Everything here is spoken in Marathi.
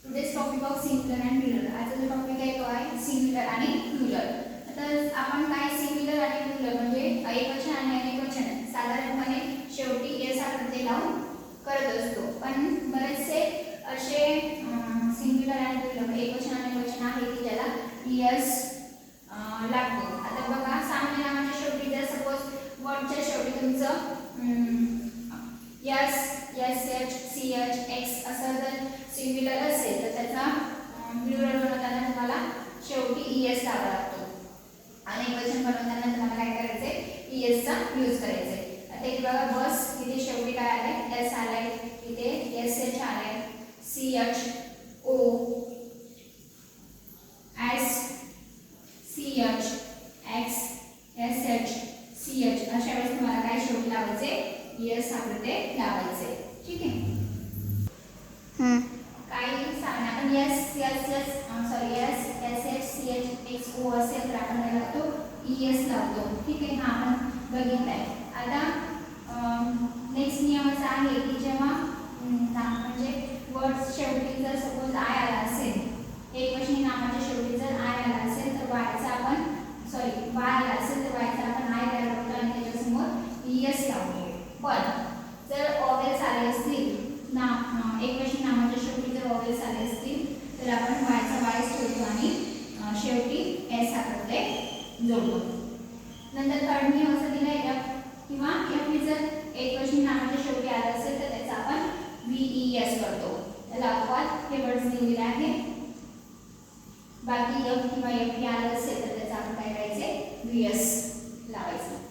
Today's topic of singular and plural. आजचा जो टॉपिक आहे तो आहे सिंग्युलर आणि प्लुरल. तर आपण काय सिंग्युलर आणि प्लुरल म्हणजे एकवचन आणि अनेकवचन साधारणपणे शेवटी एस हा प्रत्यय लावून करत असतो. पण बरेचसे असे सिंग्युलर आणि प्लुरल एकवचन आणि अनेकवचन आहे की ज्याला एस लागतो. आता बघा सामान्य नामाच्या शेवटी जर सपोज वर्डच्या शेवटी तुमचं S S H C H X असं जर सिंग्युलर असेल तर त्याचा प्लुरल बनवताना तुम्हाला शेवटी ईएस लावावा लागतो. आणि एकवचन बनवताना तुम्हाला काय करायचंय ईएसचा यूज करायचंय. आता इथे बघा बस इथे शेवटी काय आलंय एस आलाय, इथे एस एच आलाय, C H O S C H X S H C H अशा वेळेस तुम्हाला काय शेवटी लावायचे ईएस हा प्रत्यय लावायचे. ठीक आहे. काही सांगणार आपण S S S sorry S S H C H X O असेल तर आपण काय लावतो ईएस लावतो. ठीक आहे. हा आपण बघितलाय. आता नेक्स्ट नियम असा आहे की जेव्हा म्हणजे वर्ड्स शेवटी जर सपोज आय आला असेल एकवचनी नामाच्या शेवटी जर आय आला असेल तर वायचा आपण सॉरी वाय आला असेल तर वायचा आपण आय तयार करतो आणि त्याच्यासमोर ईएस लावतो. पण जर ऑवेल्स आले असतील एकवचनी नामाच्या शेवटी जर ऑवेल्स आले असतील तर आपण वायचा वायच ठेवतो आणि शेवटी एस हा प्रत्यय जोडतो. नंतर थर्ड नियम असं दिलाय एफ किंवा एफ जर एकवचनी नामाच्या शेवटी आलं असेल तर त्याचा आपण व्हीईएस करतो. त्याला अपवाद हे वर्ड्स दिलेले आहे. बाकी एफ किंवा एफ आलं असेल तर त्याचा आपण काय करायचे व्हीएस लावायचं.